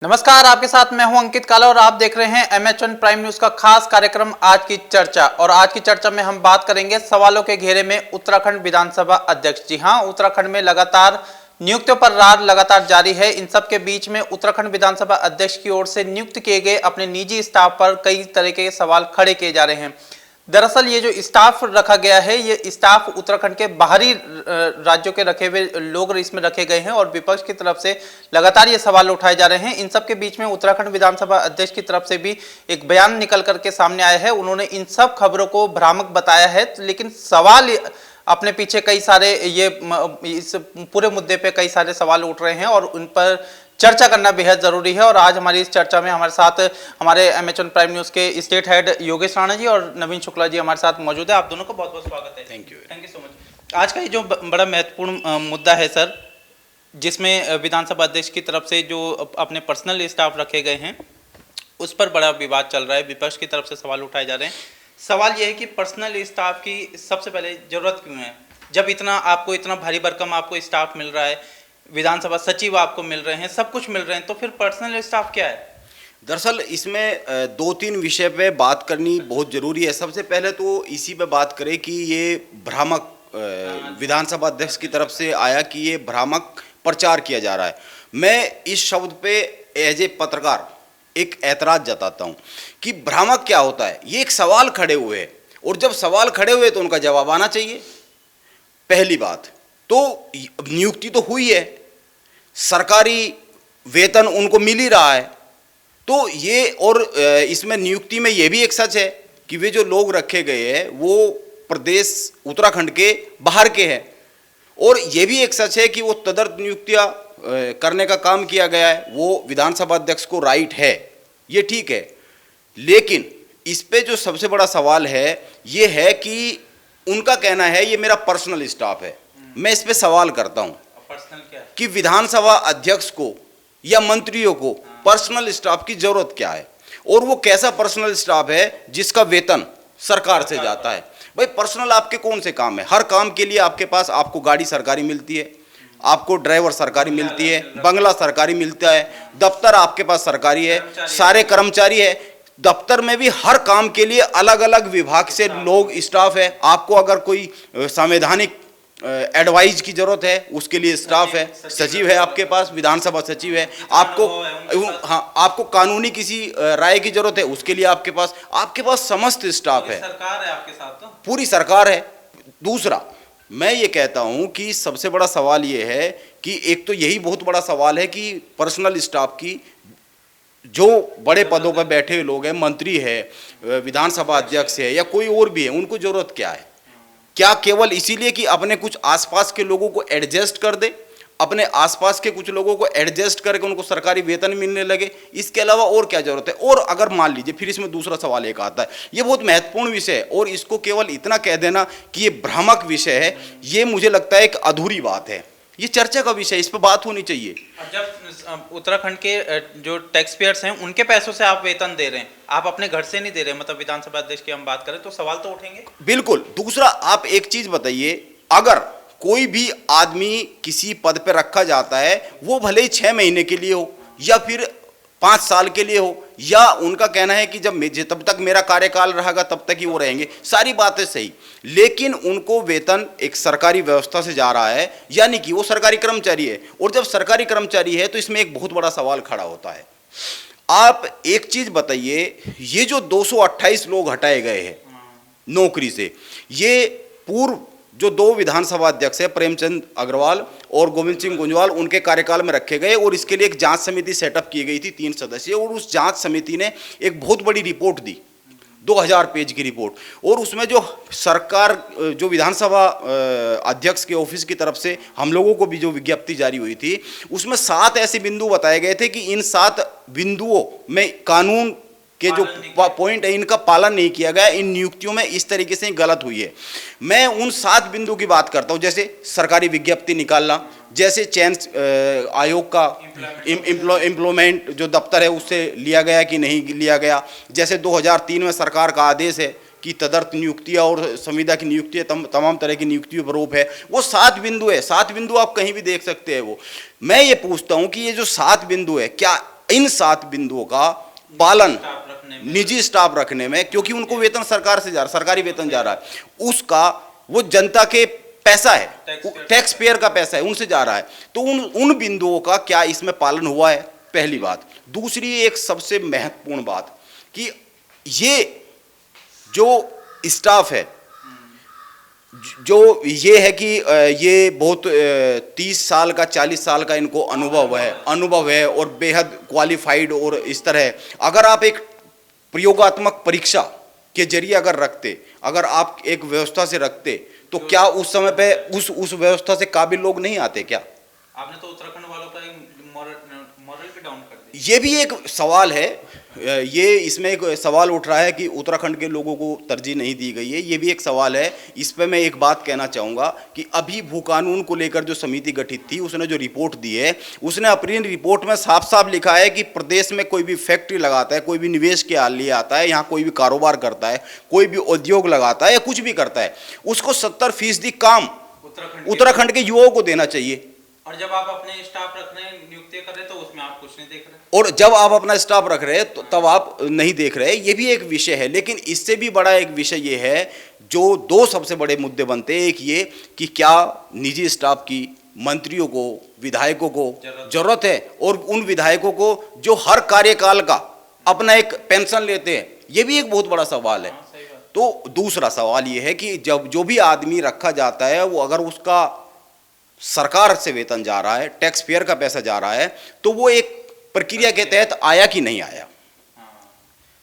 नमस्कार, आपके साथ मैं हूं अंकित काला और आप देख रहे हैं MH1 प्राइम न्यूज का खास कार्यक्रम आज की चर्चा। और आज की चर्चा में हम बात करेंगे सवालों के घेरे में उत्तराखंड विधानसभा अध्यक्ष। जी हां, उत्तराखंड में लगातार नियुक्तियों पर रार लगातार जारी है। इन सब के बीच में उत्तराखंड विधानसभा अध्यक्ष की ओर से नियुक्त किए गए अपने निजी स्टाफ पर कई तरह के सवाल खड़े किए जा रहे हैं। दरअसल ये जो स्टाफ रखा गया है, ये स्टाफ उत्तराखंड के बाहरी राज्यों के रखे हुए लोग इसमें रखे गए हैं और विपक्ष की तरफ से लगातार ये सवाल उठाए जा रहे हैं। इन सब के बीच में उत्तराखंड विधानसभा अध्यक्ष की तरफ से भी एक बयान निकल करके सामने आया है। उन्होंने इन सब खबरों को भ्रामक बताया है, लेकिन सवाल अपने पीछे कई सारे इस पूरे मुद्दे पे कई सारे सवाल उठ रहे हैं और उन पर चर्चा करना बेहद जरूरी है। और आज हमारी इस चर्चा में हमारे साथ हमारे MH1 प्राइम न्यूज के स्टेट हेड योगेश राणा जी और नवीन शुक्ला जी हमारे साथ मौजूद है। आप दोनों का बहुत बहुत स्वागत है। Thank you so much. आज का ये जो बड़ा महत्वपूर्ण मुद्दा है सर, जिसमें विधानसभा अध्यक्ष की तरफ से जो अपने पर्सनल स्टाफ रखे गए हैं उस पर बड़ा विवाद चल रहा है। विपक्ष की तरफ से सवाल उठाए जा रहे हैं। सवाल यह है कि पर्सनल स्टाफ की सबसे पहले जरूरत क्यों है, जब आपको इतना भारी भरकम आपको स्टाफ मिल रहा है, विधानसभा सचिव आपको मिल रहे हैं, सब कुछ मिल रहे हैं, तो फिर पर्सनल स्टाफ क्या है? दरअसल इसमें दो तीन विषय पे बात करनी बहुत ज़रूरी है। सबसे पहले तो इसी पे बात करें कि ये भ्रामक विधानसभा अध्यक्ष की तरफ से आया कि ये भ्रामक प्रचार किया जा रहा है। मैं इस शब्द पे एज ए पत्रकार एक ऐतराज़ जताता हूँ कि भ्रामक क्या होता है। ये एक सवाल खड़े हुए हैं और जब सवाल खड़े हुए तो उनका जवाब आना चाहिए। पहली बात तो नियुक्ति तो हुई है, सरकारी वेतन उनको मिल ही रहा है, तो ये और इसमें नियुक्ति में ये भी एक सच है कि वे जो लोग रखे गए हैं वो प्रदेश उत्तराखंड के बाहर के हैं। और ये भी एक सच है कि वो तदर्थ नियुक्तियां करने का काम किया गया है, वो विधानसभा अध्यक्ष को राइट है, ये ठीक है। लेकिन इस पे जो सबसे बड़ा सवाल है ये है कि उनका कहना है ये मेरा पर्सनल स्टाफ है। मैं इस पे सवाल करता हूँ कि विधानसभा अध्यक्ष को या मंत्रियों को पर्सनल स्टाफ की जरूरत क्या है, और वो कैसा पर्सनल स्टाफ है जिसका वेतन सरकार से जाता है। भाई पर्सनल आपके कौन से काम है? हर काम के लिए आपके पास आपको गाड़ी सरकारी मिलती है, आपको ड्राइवर सरकारी मिलती है, बंगला सरकारी मिलता है, दफ्तर आपके पास सरकारी है, सारे कर्मचारी है। दफ्तर में भी हर काम के लिए अलग अलग विभाग से लोग स्टाफ है। आपको अगर कोई संवैधानिक एडवाइस की जरूरत है उसके लिए स्टाफ है, सचिव है आपके पास, विधानसभा सचिव है। आपको कानूनी किसी राय की जरूरत है उसके लिए आपके पास समस्त स्टाफ है। सरकार है आपके साथ, तो पूरी सरकार है। दूसरा मैं ये कहता हूं कि सबसे बड़ा सवाल ये है कि एक तो यही बहुत बड़ा सवाल है कि पर्सनल स्टाफ की जो बड़े पदों पर बैठे हुए लोग हैं, मंत्री है, विधानसभा अध्यक्ष है या कोई और भी है, उनको जरूरत क्या है? क्या केवल इसीलिए कि अपने कुछ आसपास के लोगों को एडजस्ट कर दे, अपने आसपास के कुछ लोगों को एडजस्ट करके उनको सरकारी वेतन मिलने लगे? इसके अलावा और क्या जरूरत है? और अगर मान लीजिए, फिर इसमें दूसरा सवाल एक आता है, ये बहुत महत्वपूर्ण विषय है और इसको केवल इतना कह देना कि ये भ्रामक विषय है, ये मुझे लगता है एक अधूरी बात है। ये चर्चा का विषय, इस पर बात होनी चाहिए। जब उत्तराखंड के जो टैक्स पेयर्स हैं उनके पैसों से आप वेतन दे रहे हैं, आप अपने घर से नहीं दे रहे, मतलब विधानसभा अध्यक्ष की हम बात करें तो सवाल तो उठेंगे। बिल्कुल। दूसरा आप एक चीज बताइए, अगर कोई भी आदमी किसी पद पर रखा जाता है, वो भले ही 6 महीने के लिए हो या फिर 5 साल के लिए हो, या उनका कहना है कि तब तक मेरा कार्यकाल रहेगा तब तक ही वो रहेंगे, सारी बातें सही, लेकिन उनको वेतन एक सरकारी व्यवस्था से जा रहा है, यानी कि वो सरकारी कर्मचारी है। और जब सरकारी कर्मचारी है तो इसमें एक बहुत बड़ा सवाल खड़ा होता है। आप एक चीज बताइए, ये जो 228 लोग हटाए गए हैं नौकरी से, ये पूर्व जो 2 विधानसभा अध्यक्ष है, प्रेमचंद अग्रवाल और गोविंद सिंह गुंजवाल, उनके कार्यकाल में रखे गए और इसके लिए एक जांच समिति सेटअप की गई थी 3 सदस्यीय, और उस जांच समिति ने एक बहुत बड़ी रिपोर्ट दी, 2000 पेज की रिपोर्ट। और उसमें जो सरकार, जो विधानसभा अध्यक्ष के ऑफिस की तरफ से हम लोगों को भी जो विज्ञप्ति जारी हुई थी, उसमें 7 ऐसे बिंदु बताए गए थे कि इन 7 बिंदुओं में कानून के जो पॉइंट है इनका पालन नहीं किया गया, इन नियुक्तियों में इस तरीके से गलत हुई है। मैं उन 7 बिंदु की बात करता हूं, जैसे सरकारी विज्ञप्ति निकालना, जैसे चयन आयोग का एम्प्लॉयमेंट जो दफ्तर है उससे लिया गया कि नहीं लिया गया, जैसे 2003 में सरकार का आदेश है कि तदर्थ नियुक्तियां और संविदा की नियुक्तियां तमाम तरह की नियुक्तियों पर रोक है। वो 7 बिंदु है, 7 बिंदु आप कहीं भी देख सकते हैं। वो मैं ये पूछता हूं कि ये जो 7 बिंदु है, क्या इन 7 बिंदुओं का पालन स्टाफ रखने में। निजी स्टाफ रखने में, क्योंकि उनको वेतन सरकार से जा रहा, सरकारी वेतन जा रहा है, उसका वो जनता के पैसा है, टैक्स पेयर का पैसा है, उनसे जा रहा है। तो उन बिंदुओं का क्या इसमें पालन हुआ है, पहली बात। दूसरी एक सबसे महत्वपूर्ण बात कि ये जो स्टाफ है, जो ये है कि ये बहुत 30 साल का 40 साल का इनको अनुभव है और बेहद क्वालिफाइड, और इस तरह अगर आप एक प्रयोगात्मक परीक्षा के जरिए अगर आप एक व्यवस्था से रखते, तो क्या उस समय पे उस व्यवस्था से काबिल लोग नहीं आते क्या? आपने तो उत्तराखंड वालों का मॉरल भी डाउन कर दिया। ये भी एक सवाल है, ये इसमें एक सवाल उठ रहा है कि उत्तराखंड के लोगों को तरजीह नहीं दी गई है, ये भी एक सवाल है। इस पे मैं एक बात कहना चाहूँगा कि अभी भू कानून को लेकर जो समिति गठित थी, उसने जो रिपोर्ट दी है, उसने अपनी रिपोर्ट में साफ साफ लिखा है कि प्रदेश में कोई भी फैक्ट्री लगाता है, कोई भी निवेश के लिए आता है, यहाँ कोई भी कारोबार करता है, कोई भी उद्योग लगाता है या कुछ भी करता है, उसको 70% काम उत्तराखंड के युवाओं को देना चाहिए। और जब आप अपने स्टाफ रख रहे हैं, नियुक्ति कर रहे हैं, तो उसमें आप कुछ नहीं देख रहे। और जब आप अपना स्टाफ रख रहे हैं तो तब आप नहीं देख रहे, ये भी एक विषय है। लेकिन इससे भी बड़ा एक विषय ये है, जो 2 सबसे बड़े मुद्दे बनते हैं। एक ये कि क्या निजी स्टाफ की मंत्रियों को, विधायकों को जरूरत है, और उन विधायकों को जो हर कार्यकाल का अपना एक पेंशन लेते हैं, ये भी एक बहुत बड़ा सवाल है। तो दूसरा सवाल ये है कि जब जो भी आदमी रखा जाता है, वो अगर उसका सरकार से वेतन जा रहा है, टैक्स पेयर का पैसा जा रहा है, तो वो एक प्रक्रिया के तहत आया कि नहीं आया।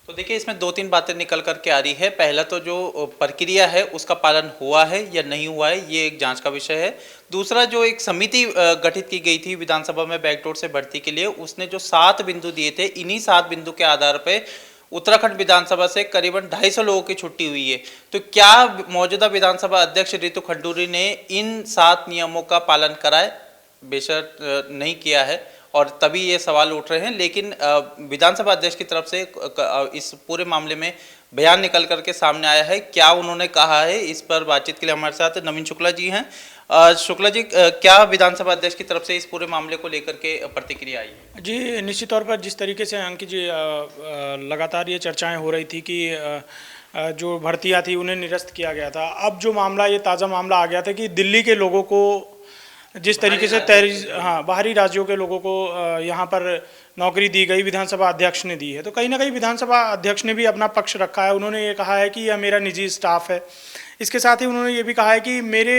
तो देखिए, इसमें 2-3 बातें निकल करके आ रही है। पहला तो जो प्रक्रिया है उसका पालन हुआ है या नहीं हुआ है, ये एक जांच का विषय है। दूसरा, जो एक समिति गठित की गई थी विधानसभा में बैकडोर से भर्ती के लिए, उसने जो 7 बिंदु दिए थे, इन्हीं 7 बिंदु के आधार पर उत्तराखंड विधानसभा से करीबन 250 लोगों की छुट्टी हुई है। तो क्या मौजूदा विधानसभा अध्यक्ष रितु खंडूरी ने इन 7 नियमों का पालन करा है? बेशक नहीं किया है, और तभी ये सवाल उठ रहे हैं। लेकिन विधानसभा अध्यक्ष की तरफ से इस पूरे मामले में बयान निकल करके सामने आया है। क्या उन्होंने कहा है, इस पर बातचीत के लिए हमारे साथ नवीन शुक्ला जी हैं। शुक्ला जी, क्या विधानसभा अध्यक्ष की तरफ से इस पूरे मामले को लेकर के प्रतिक्रिया आई है? जी, निश्चित तौर पर जिस तरीके से अंकित जी लगातार ये चर्चाएं हो रही थी कि जो भर्तियां थी उन्हें निरस्त किया गया था। अब जो मामला, ये ताज़ा मामला आ गया था कि दिल्ली के लोगों को जिस तरीके से बाहरी राज्यों के लोगों को यहाँ पर नौकरी दी गई, विधानसभा अध्यक्ष ने दी है। तो कहीं ना कहीं विधानसभा अध्यक्ष ने भी अपना पक्ष रखा है। उन्होंने ये कहा है कि यह मेरा निजी स्टाफ है। इसके साथ ही उन्होंने ये भी कहा है कि मेरे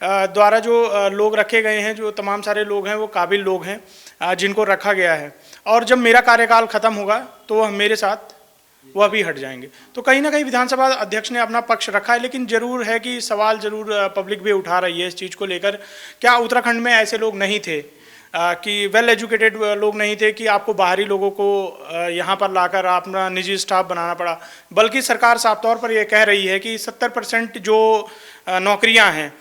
द्वारा जो लोग रखे गए हैं, जो तमाम सारे लोग हैं, वो काबिल लोग हैं जिनको रखा गया है, और जब मेरा कार्यकाल ख़त्म होगा तो वह मेरे साथ वह भी हट जाएंगे। तो कहीं ना कहीं विधानसभा अध्यक्ष ने अपना पक्ष रखा है। लेकिन ज़रूर है कि सवाल ज़रूर पब्लिक भी उठा रही है इस चीज़ को लेकर, क्या उत्तराखंड में ऐसे लोग नहीं थे कि वेल एजुकेटेड लोग नहीं थे कि आपको बाहरी लोगों को यहाँ पर लाकर अपना निजी स्टाफ बनाना पड़ा? बल्कि सरकार साफ तौर पर यह कह रही है कि 70% जो नौकरियाँ हैं,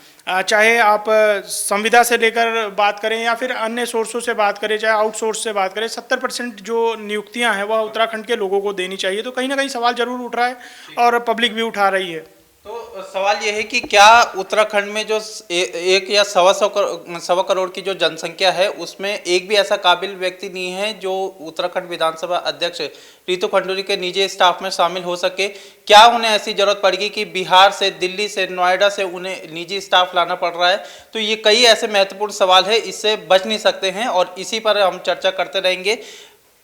चाहे आप संविदा से लेकर बात करें या फिर अन्य सोर्सों से बात करें, चाहे आउटसोर्स से बात करें, 70% जो नियुक्तियां हैं वह उत्तराखंड के लोगों को देनी चाहिए। तो कहीं ना कहीं सवाल जरूर उठ रहा है और पब्लिक भी उठा रही है। तो सवाल यह है कि क्या उत्तराखंड में जो 1 या 1.25 करोड़ की जो जनसंख्या है, उसमें एक भी ऐसा काबिल व्यक्ति नहीं है जो उत्तराखंड विधानसभा अध्यक्ष रितु खंडूरी के निजी स्टाफ में शामिल हो सके? क्या उन्हें ऐसी जरूरत पड़ेगी कि बिहार से, दिल्ली से, नोएडा से उन्हें निजी स्टाफ लाना पड़ रहा है? तो ये कई ऐसे महत्वपूर्ण सवाल है, इससे बच नहीं सकते हैं और इसी पर हम चर्चा करते रहेंगे।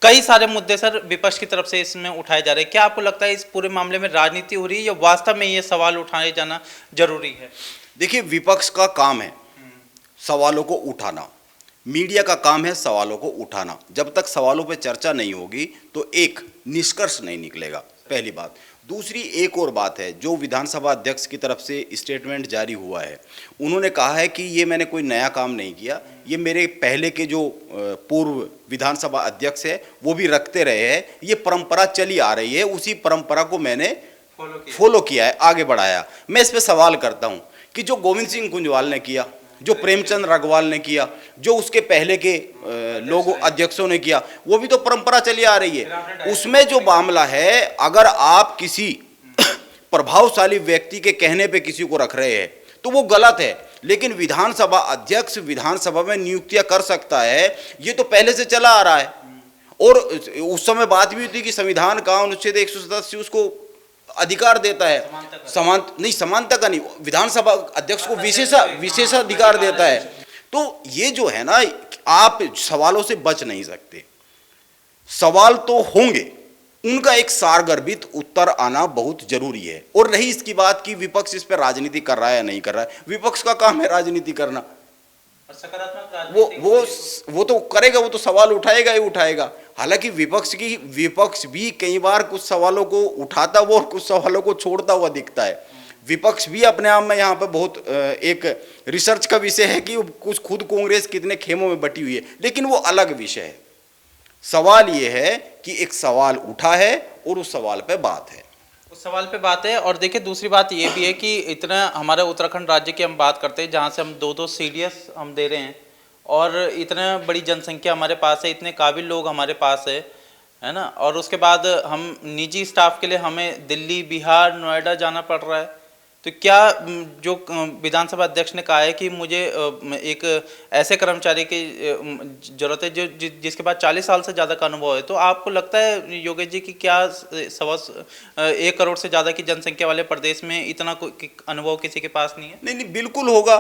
कई सारे मुद्दे सर विपक्ष की तरफ से इसमें उठाए जा रहे हैं। क्या आपको लगता है इस पूरे मामले में राजनीति हो रही है या वास्तव में ये सवाल उठाए जाना जरूरी है? देखिए, विपक्ष का काम है सवालों को उठाना, मीडिया का काम है सवालों को उठाना। जब तक सवालों पे चर्चा नहीं होगी तो एक निष्कर्ष नहीं निकलेगा, पहली बात। दूसरी एक और बात है, जो विधानसभा अध्यक्ष की तरफ से स्टेटमेंट जारी हुआ है, उन्होंने कहा है कि ये मैंने कोई नया काम नहीं किया, ये मेरे पहले के जो पूर्व विधानसभा अध्यक्ष है वो भी रखते रहे हैं, ये परंपरा चली आ रही है, उसी परंपरा को मैंने फॉलो किया है, आगे बढ़ाया। मैं इस पर सवाल करता हूँ कि जो गोविंद सिंह कुंजवाल ने किया, जो प्रेमचंद रघवाल ने किया, जो उसके पहले के लोग अध्यक्षों ने किया, वो भी तो परंपरा चली आ रही है। उसमें जो मामला है, अगर आप किसी प्रभावशाली व्यक्ति के कहने पे किसी को रख रहे हैं तो वो गलत है। लेकिन विधानसभा अध्यक्ष विधानसभा में नियुक्तियां कर सकता है, ये तो पहले से चला आ रहा है। और उस समय बात भी हुई थी कि संविधान का अनुच्छेद 187 उसको अधिकार देता है, समानता का नहीं, विधानसभा अध्यक्ष को विशेषाधिकार देता है। तो ये जो है ना, आप सवालों से बच नहीं सकते, सवाल तो होंगे, उनका एक सारगर्भित उत्तर आना बहुत जरूरी है। और रही इसकी बात कि विपक्ष इस पर राजनीति कर रहा है या नहीं कर रहा है, विपक्ष का काम है राजनीति करना, वो तो करेगा, वो तो सवाल उठाएगा ही उठाएगा। हालांकि विपक्ष भी कई बार कुछ सवालों को उठाता हुआ और कुछ सवालों को छोड़ता हुआ दिखता है। विपक्ष भी अपने आप में यहाँ पर बहुत एक रिसर्च का विषय है कि कुछ खुद कांग्रेस कितने खेमों में बटी हुई है, लेकिन वो अलग विषय है। सवाल ये है कि एक सवाल उठा है और उस सवाल पे बात है, उस सवाल पे बात है। और देखिए दूसरी बात ये भी है कि इतना हमारे उत्तराखंड राज्य की हम बात करते हैं जहाँ से हम दो सीडीएस हम दे रहे हैं, और इतना बड़ी जनसंख्या हमारे पास है, इतने काबिल लोग हमारे पास है ना, और उसके बाद हम निजी स्टाफ के लिए हमें दिल्ली, बिहार, नोएडा जाना पड़ रहा है। तो क्या जो विधानसभा अध्यक्ष ने कहा है कि मुझे एक ऐसे कर्मचारी की जरूरत है जो जिसके पास 40 साल से ज़्यादा का अनुभव है, तो आपको लगता है योगेश जी कि क्या 1 करोड़ से ज़्यादा की जनसंख्या वाले प्रदेश में इतना अनुभव किसी के पास नहीं है? नहीं, बिल्कुल होगा।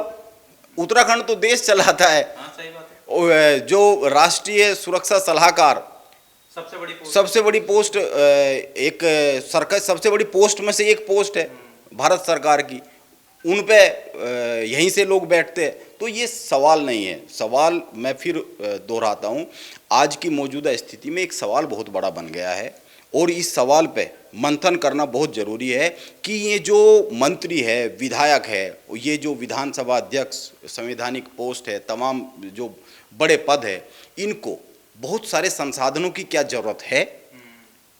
उत्तराखंड तो देश चलाता है। हाँ, सही बात है। जो राष्ट्रीय सुरक्षा सलाहकार सबसे बड़ी पोस्ट एक सरकार, सबसे बड़ी पोस्ट में से एक पोस्ट है भारत सरकार की, उन पे यहीं से लोग बैठते हैं। तो ये सवाल नहीं है। सवाल मैं फिर दोहराता हूँ, आज की मौजूदा स्थिति में एक सवाल बहुत बड़ा बन गया है और इस सवाल पे मंथन करना बहुत ज़रूरी है कि ये जो मंत्री है, विधायक है, ये जो विधानसभा अध्यक्ष, संवैधानिक पोस्ट है, तमाम जो बड़े पद है, इनको बहुत सारे संसाधनों की क्या ज़रूरत है,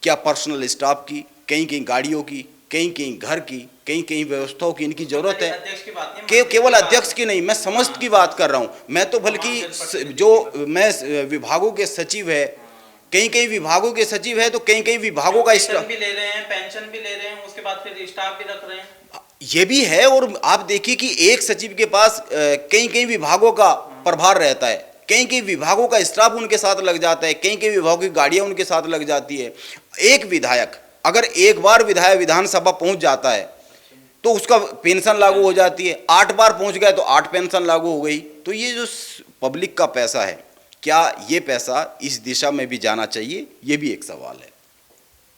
क्या पर्सनल स्टाफ की, कहीं कहीं गाड़ियों की, कहीं कहीं घर की, कहीं कहीं व्यवस्थाओं की इनकी जरूरत है। केवल अध्यक्ष की नहीं, मैं समस्त की बात कर रहा हूँ। मैं तो बल्कि जो मैं विभागों के सचिव है, कहीं कहीं विभागों के सचिव है, तो कहीं कहीं विभागों का स्टाफ भी ले रहे हैं, पेंशन भी ले रहे हैं, उसके बाद फिर स्टाफ भी रख रहे हैं, ये भी है। और आप देखिए कि एक सचिव के पास कहीं कहीं विभागों का प्रभार रहता है, कहीं कहीं विभागों का स्टाफ उनके साथ लग जाता है, कहीं कहीं विभागों की गाड़ियां उनके साथ लग जाती है। एक विधायक अगर एक बार विधानसभा पहुंच जाता है तो उसका पेंशन लागू हो जाती है, 8 बार पहुंच गए तो 8 पेंशन लागू हो गई। तो ये जो पब्लिक का पैसा है, क्या ये पैसा इस दिशा में भी जाना चाहिए, ये भी एक सवाल है।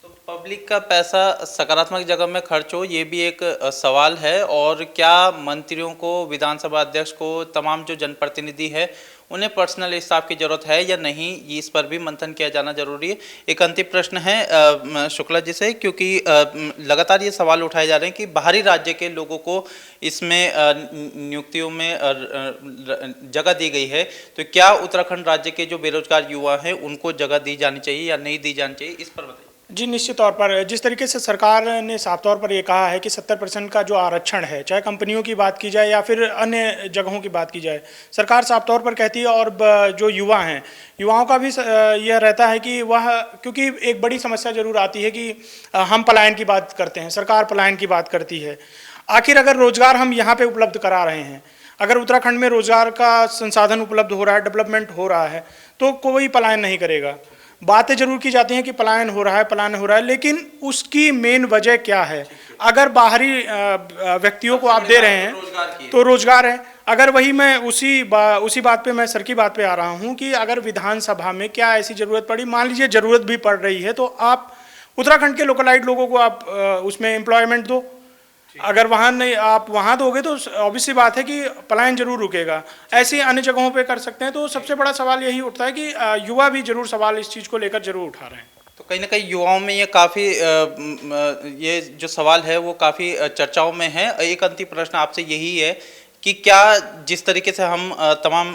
तो पब्लिक का पैसा सकारात्मक जगह में खर्च हो, ये भी एक सवाल है। और क्या मंत्रियों को, विधानसभा अध्यक्ष को, तमाम जो जनप्रतिनिधि है, उन्हें पर्सनल स्टाफ की जरूरत है या नहीं, ये इस पर भी मंथन किया जाना जरूरी है। एक अंतिम प्रश्न है शुक्ला जी से, क्योंकि लगातार ये सवाल उठाए जा रहे हैं कि बाहरी राज्य के लोगों को इसमें नियुक्तियों में जगह दी गई है, तो क्या उत्तराखंड राज्य के जो बेरोजगार युवा हैं उनको जगह दी जानी चाहिए या नहीं दी जानी चाहिए, इस पर बताइए। जी, निश्चित तौर पर जिस तरीके से सरकार ने साफ तौर पर ये कहा है कि 70% का जो आरक्षण है, चाहे कंपनियों की बात की जाए या फिर अन्य जगहों की बात की जाए, सरकार साफ तौर पर कहती है। और जो युवा हैं, युवाओं का भी यह रहता है कि वह, क्योंकि एक बड़ी समस्या जरूर आती है कि हम पलायन की बात करते हैं, सरकार पलायन की बात करती है। आखिर अगर रोजगार हम यहाँ पे उपलब्ध करा रहे हैं, अगर उत्तराखंड में रोजगार का संसाधन उपलब्ध हो रहा है, डेवलपमेंट हो रहा है, तो कोई पलायन नहीं करेगा। बातें जरूर की जाती हैं कि पलायन हो रहा है, लेकिन उसकी मेन वजह क्या है? अगर बाहरी व्यक्तियों को आप दे रहे हैं तो रोजगार है। अगर वही मैं उसी बात पे, मैं सर की बात पे आ रहा हूँ कि अगर विधानसभा में क्या ऐसी ज़रूरत पड़ी, मान लीजिए ज़रूरत भी पड़ रही है, तो आप उत्तराखंड के लोकलाइट लोगों को आप उसमें एम्प्लॉयमेंट दो। अगर वहाँ नहीं, आप वहाँ दोगे तो ऑब्वियसली बात है कि पलायन जरूर रुकेगा। ऐसी अन्य जगहों पे कर सकते हैं। तो सबसे बड़ा सवाल यही उठता है कि युवा भी जरूर सवाल इस चीज़ को लेकर जरूर उठा रहे हैं। तो कहीं ना कहीं युवाओं में ये काफ़ी ये जो सवाल है वो काफ़ी चर्चाओं में है। एक अंतिम प्रश्न आपसे यही है कि क्या जिस तरीके से हम तमाम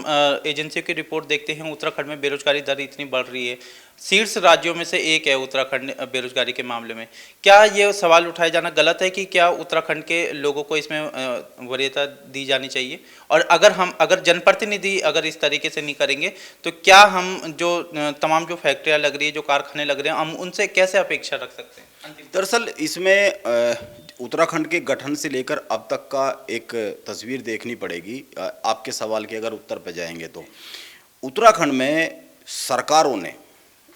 एजेंसियों की रिपोर्ट देखते हैं, उत्तराखंड में बेरोजगारी दर इतनी बढ़ रही है, शीर्ष राज्यों में से एक है उत्तराखंड बेरोजगारी के मामले में, क्या ये सवाल उठाया जाना गलत है कि क्या उत्तराखंड के लोगों को इसमें वरीयता दी जानी चाहिए? और अगर जनप्रतिनिधि अगर इस तरीके से नहीं करेंगे तो क्या हम जो तमाम जो फैक्ट्रियाँ लग रही है, जो कारखाने लग रहे हैं, हम उनसे कैसे अपेक्षा रख सकते हैं? दरअसल इसमें उत्तराखंड के गठन से लेकर अब तक का एक तस्वीर देखनी पड़ेगी। आपके सवाल के अगर उत्तर पे जाएंगे तो उत्तराखंड में सरकारों ने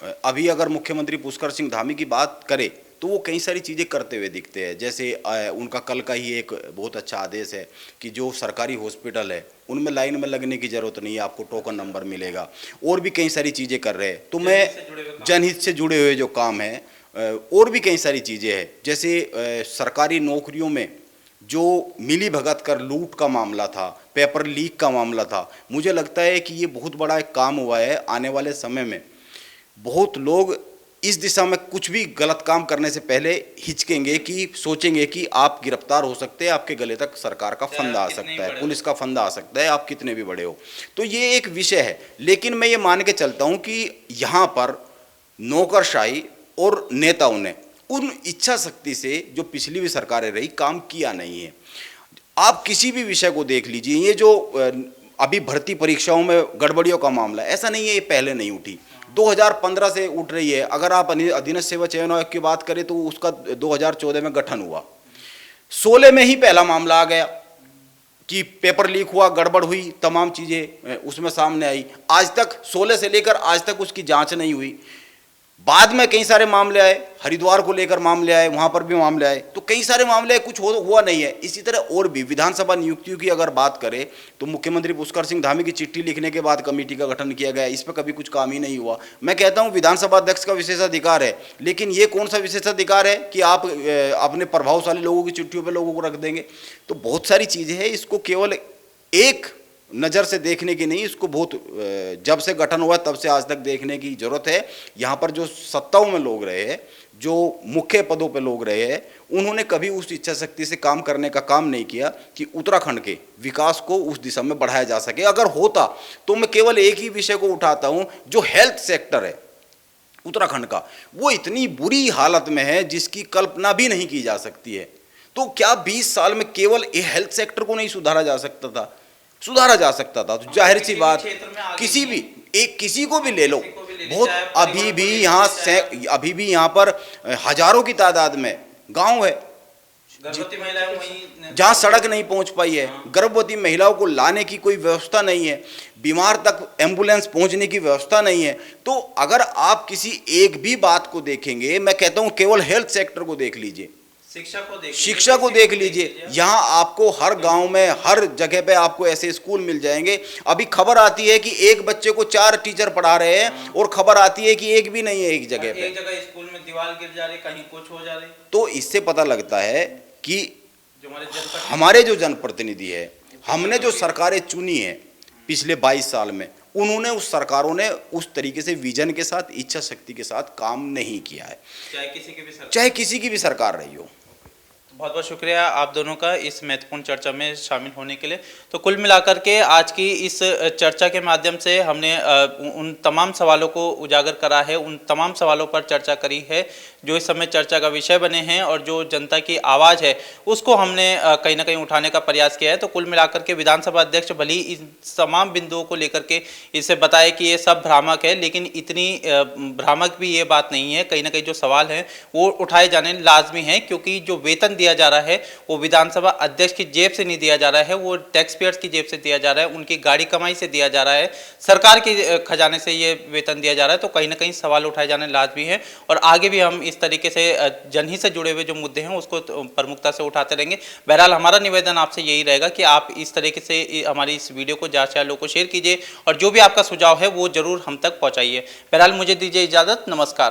अभी अगर मुख्यमंत्री पुष्कर सिंह धामी की बात करें तो वो कई सारी चीज़ें करते हुए दिखते हैं। जैसे उनका कल का ही एक बहुत अच्छा आदेश है कि जो सरकारी हॉस्पिटल है उनमें लाइन में लगने की ज़रूरत नहीं है, आपको टोकन नंबर मिलेगा। और भी कई सारी चीज़ें कर रहे हैं। तो मैं जनहित से जुड़े हुए जो काम है और भी कई सारी चीज़ें हैं। जैसे सरकारी नौकरियों में जो मिली भगत कर लूट का मामला था, पेपर लीक का मामला था, मुझे लगता है कि ये बहुत बड़ा एक काम हुआ है। आने वाले समय में बहुत लोग इस दिशा में कुछ भी गलत काम करने से पहले हिचकेंगे, कि सोचेंगे कि आप गिरफ्तार हो सकते हैं, आपके गले तक सरकार का फंदा आ सकता है, पुलिस का फंदा आ सकता है, आप कितने भी बड़े हो। तो ये एक विषय है। लेकिन मैं ये मान के चलता हूँ कि यहाँ पर नौकरशाही और नेताओं ने उन इच्छा शक्ति से जो पिछली भी सरकारें रही काम किया नहीं है। आप किसी भी विषय को देख लीजिए, ये जो अभी भर्ती परीक्षाओं में गड़बड़ियों का मामला, ऐसा नहीं है ये पहले नहीं उठी, 2015 से उठ रही है। अगर आप अधीनस्थ सेवा चयन आयोग की बात करें तो उसका 2014 में गठन हुआ, 16 में ही पहला मामला आ गया कि पेपर लीक हुआ, गड़बड़ हुई, तमाम चीज़ें उसमें सामने आई। आज तक 16 से लेकर आज तक उसकी जांच नहीं हुई। बाद में कई सारे मामले आए, हरिद्वार को लेकर मामले आए, वहाँ पर भी मामले आए, तो कई सारे मामले कुछ हुआ नहीं है। इसी तरह और भी विधानसभा नियुक्तियों की अगर बात करें तो मुख्यमंत्री पुष्कर सिंह धामी की चिट्ठी लिखने के बाद कमेटी का गठन किया गया, इस पर कभी कुछ काम ही नहीं हुआ। मैं कहता हूँ विधानसभा अध्यक्ष का विशेषाधिकार है, लेकिन ये कौन सा विशेषाधिकार है कि आप अपने प्रभावशाली लोगों की चिट्ठियों पर लोगों को रख देंगे। तो बहुत सारी चीज़ें हैं, इसको केवल एक नज़र से देखने की नहीं, इसको बहुत जब से गठन हुआ तब से आज तक देखने की जरूरत है। यहाँ पर जो सत्ताओं में लोग रहे हैं, जो मुख्य पदों पे लोग रहे हैं, उन्होंने कभी उस इच्छा शक्ति से काम करने का काम नहीं किया कि उत्तराखंड के विकास को उस दिशा में बढ़ाया जा सके। अगर होता तो मैं केवल एक ही विषय को उठाता हूँ, जो हेल्थ सेक्टर है उत्तराखंड का, वो इतनी बुरी हालत में है जिसकी कल्पना भी नहीं की जा सकती है। तो क्या 20 साल में केवल ये हेल्थ सेक्टर को नहीं सुधारा जा सकता था? सुधारा जा सकता था। तो जाहिर सी बात, किसी को भी ले लो, बहुत अभी भी यहाँ पर हजारों की तादाद में गांव है जहाँ सड़क नहीं पहुँच पाई है, गर्भवती महिलाओं को लाने की कोई व्यवस्था नहीं है, बीमार तक एम्बुलेंस पहुँचने की व्यवस्था नहीं है। तो अगर आप किसी एक भी बात को देखेंगे, मैं कहता हूँ केवल हेल्थ सेक्टर को देख लीजिए, शिक्षा को देख लीजिए, यहाँ आपको हर गांव में हर जगह पे आपको ऐसे स्कूल मिल जाएंगे। अभी खबर आती है कि एक बच्चे को 4 टीचर पढ़ा रहे हैं, और खबर आती है कि एक भी नहीं है एक जगह पे। एक जगह स्कूल में दीवार गिर जा रही, कहीं कुछ हो जा रही। तो इससे पता लगता है कि हमारे जो जनप्रतिनिधि है, हमने जो सरकारें चुनी है पिछले 22 साल में, उन्होंने उस सरकारों ने उस तरीके से विजन के साथ, इच्छा शक्ति के साथ काम नहीं किया है, चाहे किसी की भी सरकार रही हो। बहुत बहुत शुक्रिया आप दोनों का इस महत्वपूर्ण चर्चा में शामिल होने के लिए। तो कुल मिलाकर के आज की इस चर्चा के माध्यम से हमने उन तमाम सवालों को उजागर करा है, उन तमाम सवालों पर चर्चा करी है जो इस समय चर्चा का विषय बने हैं, और जो जनता की आवाज़ है उसको हमने कहीं ना कहीं उठाने का प्रयास किया है। तो कुल मिलाकर के विधानसभा अध्यक्ष भले ही इन तमाम बिंदुओं को लेकर के इसे बताए कि ये सब भ्रामक है, लेकिन इतनी भ्रामक भी ये बात नहीं है। कहीं ना कहीं जो सवाल हैं वो उठाए जाने लाजमी हैं, क्योंकि जो वेतन दिया जा रहा है वो विधानसभा अध्यक्ष की जेब से नहीं दिया जा रहा है, वो टैक्स पेयर्स की जेब से दिया जा रहा है, उनकी गाड़ी कमाई से दिया जा रहा है, सरकार के खजाने से ये वेतन दिया जा रहा है। तो कहीं ना कहीं सवाल उठाए जाने लाजमी है, और आगे भी हम इस तरीके से जनहित से जुड़े हुए जो मुद्दे हैं उसको प्रमुखता से उठाते रहेंगे। बहरहाल हमारा निवेदन आपसे यही रहेगा कि आप इस तरीके से हमारी इस वीडियो को ज़्यादा से ज़्यादा लोगों को शेयर कीजिए, और जो भी आपका सुझाव है वो जरूर हम तक पहुँचाइए। बहरहाल मुझे दीजिए इजाज़त, नमस्कार।